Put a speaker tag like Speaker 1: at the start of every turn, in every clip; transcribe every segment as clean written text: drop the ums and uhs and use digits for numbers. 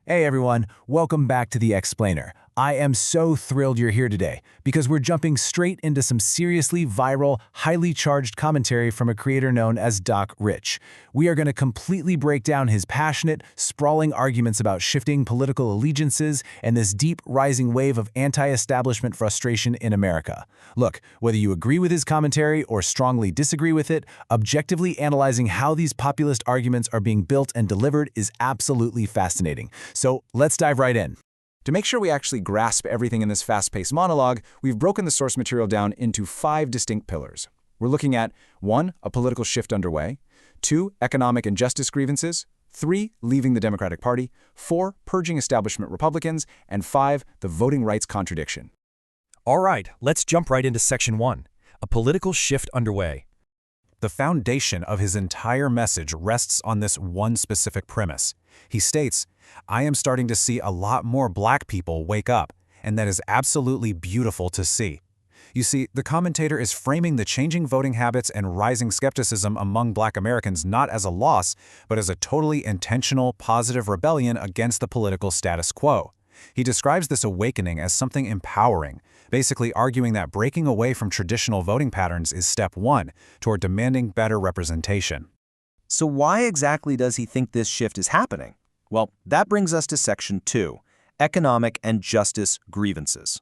Speaker 1: Hey everyone, welcome back to The Explainer. I am so thrilled you're here today because we're jumping straight into some seriously viral, highly charged commentary from a creator known as Doc Rich. We are going to completely break down his passionate, sprawling arguments about shifting political allegiances and this deep, rising wave of anti-establishment frustration in America. Look, whether you agree with his commentary or strongly disagree with it, objectively analyzing how these populist arguments are being built and delivered is absolutely fascinating. So let's dive right in.
Speaker 2: To make sure we actually grasp everything in this fast-paced monologue, we've broken the source material down into 5 distinct pillars. We're looking at 1. A political shift underway, 2. Economic and justice grievances, 3. Leaving the Democratic Party, 4. Purging establishment Republicans, and 5. The voting rights contradiction.
Speaker 3: All right, let's jump right into Section 1. A political shift underway.
Speaker 4: The foundation of his entire message rests on this one specific premise. He states, "I am starting to see a lot more black people wake up, and that is absolutely beautiful to see." You see, the commentator is framing the changing voting habits and rising skepticism among black Americans not as a loss, but as a totally intentional, positive rebellion against the political status quo. He describes this awakening as something empowering, basically arguing that breaking away from traditional voting patterns is step 1 toward demanding better representation.
Speaker 5: So why exactly does he think this shift is happening? Well, that brings us to Section 2, Economic and Justice Grievances.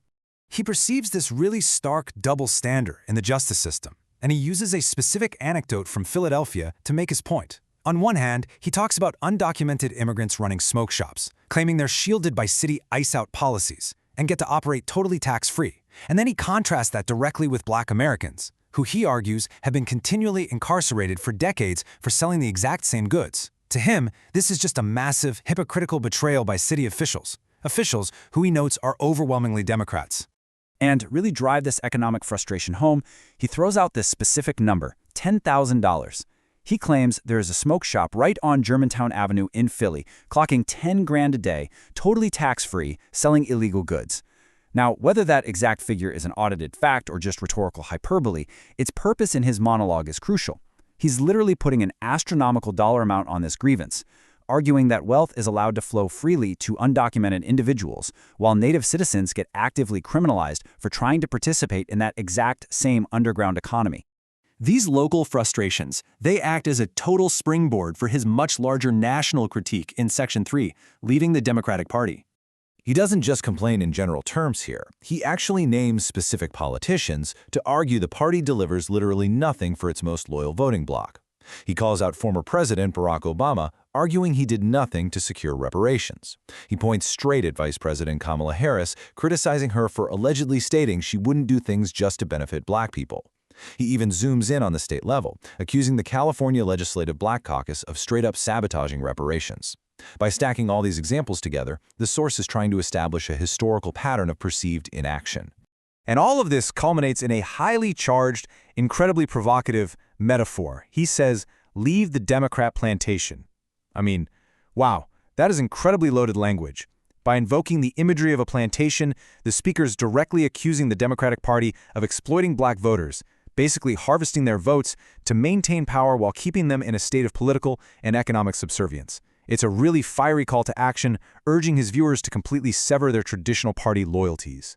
Speaker 3: He perceives this really stark double standard in the justice system, and he uses a specific anecdote from Philadelphia to make his point. On one hand, he talks about undocumented immigrants running smoke shops, claiming they're shielded by city ice-out policies and get to operate totally tax-free. And then he contrasts that directly with black Americans, who he argues have been continually incarcerated for decades for selling the exact same goods. To him, this is just a massive, hypocritical betrayal by city officials who he notes are overwhelmingly Democrats.
Speaker 6: And really drive this economic frustration home, he throws out this specific number, $10,000. He claims there is a smoke shop right on Germantown Avenue in Philly, clocking 10 grand a day, totally tax-free, selling illegal goods. Now, whether that exact figure is an audited fact or just rhetorical hyperbole, its purpose in his monologue is crucial. He's literally putting an astronomical dollar amount on this grievance, arguing that wealth is allowed to flow freely to undocumented individuals, while native citizens get actively criminalized for trying to participate in that exact same underground economy.
Speaker 7: These local frustrations, they act as a total springboard for his much larger national critique in Section 3, leaving the Democratic Party.
Speaker 4: He doesn't just complain in general terms here. He actually names specific politicians to argue the party delivers literally nothing for its most loyal voting bloc. He calls out former President Barack Obama, arguing he did nothing to secure reparations. He points straight at Vice President Kamala Harris, criticizing her for allegedly stating she wouldn't do things just to benefit black people. He even zooms in on the state level, accusing the California Legislative Black Caucus of straight-up sabotaging reparations. By stacking all these examples together, the source is trying to establish a historical pattern of perceived inaction.
Speaker 3: And all of this culminates in a highly charged, incredibly provocative metaphor. He says, "Leave the Democrat plantation." I mean, wow, that is incredibly loaded language. By invoking the imagery of a plantation, the speaker is directly accusing the Democratic Party of exploiting black voters, basically harvesting their votes to maintain power while keeping them in a state of political and economic subservience. It's a really fiery call to action, urging his viewers to completely sever their traditional party loyalties.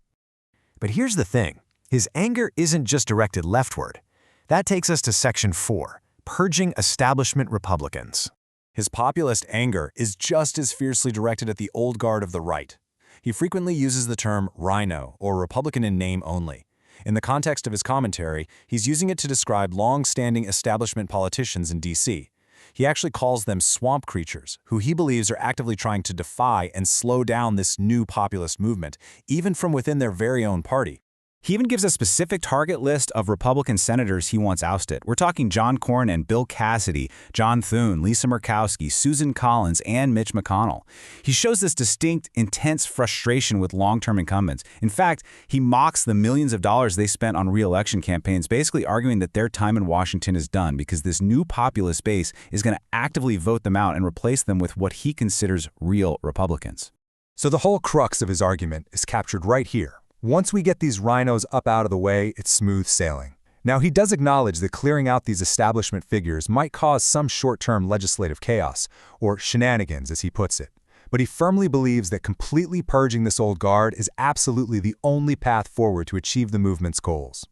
Speaker 1: But here's the thing. His anger isn't just directed leftward. That takes us to Section 4, Purging Establishment Republicans.
Speaker 4: His populist anger is just as fiercely directed at the old guard of the right. He frequently uses the term RINO, or Republican in name only. In the context of his commentary, he's using it to describe long-standing establishment politicians in D.C. He actually calls them swamp creatures, who he believes are actively trying to defy and slow down this new populist movement, even from within their very own party.
Speaker 6: He even gives a specific target list of Republican senators he wants ousted. We're talking John Cornyn and Bill Cassidy, John Thune, Lisa Murkowski, Susan Collins, and Mitch McConnell. He shows this distinct, intense frustration with long-term incumbents. In fact, he mocks the millions of dollars they spent on re-election campaigns, basically arguing that their time in Washington is done because this new populist base is going to actively vote them out and replace them with what he considers real Republicans.
Speaker 8: So the whole crux of his argument is captured right here. Once we get these RINOs up out of the way, it's smooth sailing. Now, he does acknowledge that clearing out these establishment figures might cause some short-term legislative chaos, or shenanigans as he puts it. But he firmly believes that completely purging this old guard is absolutely the only path forward to achieve the movement's goals.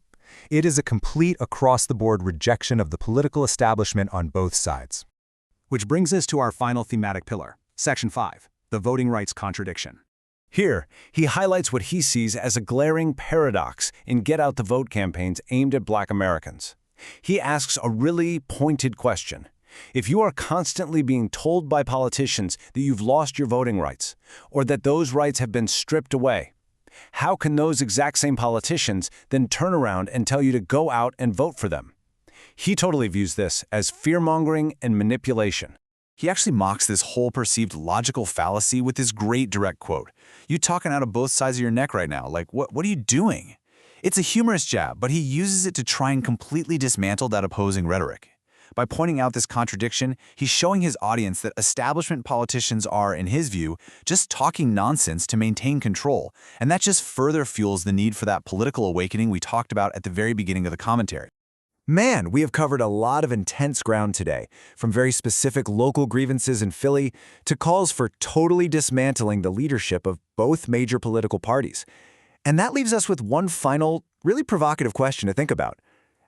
Speaker 8: It is a complete across-the-board rejection of the political establishment on both sides.
Speaker 3: Which brings us to our final thematic pillar, Section 5, the voting rights contradiction.
Speaker 1: Here, he highlights what he sees as a glaring paradox in get-out-the-vote campaigns aimed at Black Americans. He asks a really pointed question. If you are constantly being told by politicians that you've lost your voting rights, or that those rights have been stripped away, how can those exact same politicians then turn around and tell you to go out and vote for them? He totally views this as fear-mongering and manipulation.
Speaker 6: He actually mocks this whole perceived logical fallacy with this great direct quote. "You talking out of both sides of your neck right now. Like, what are you doing?" It's a humorous jab, but he uses it to try and completely dismantle that opposing rhetoric. By pointing out this contradiction, he's showing his audience that establishment politicians are, in his view, just talking nonsense to maintain control, and that just further fuels the need for that political awakening we talked about at the very beginning of the commentary.
Speaker 2: Man, we have covered a lot of intense ground today, from very specific local grievances in Philly to calls for totally dismantling the leadership of both major political parties. And that leaves us with one final, really provocative question to think about.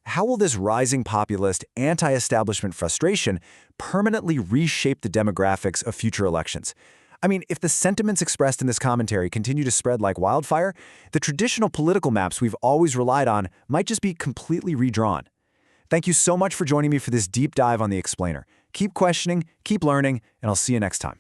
Speaker 2: How will this rising populist, anti-establishment frustration permanently reshape the demographics of future elections? I mean, if the sentiments expressed in this commentary continue to spread like wildfire, the traditional political maps we've always relied on might just be completely redrawn. Thank you so much for joining me for this deep dive on The Explainer. Keep questioning, keep learning, and I'll see you next time.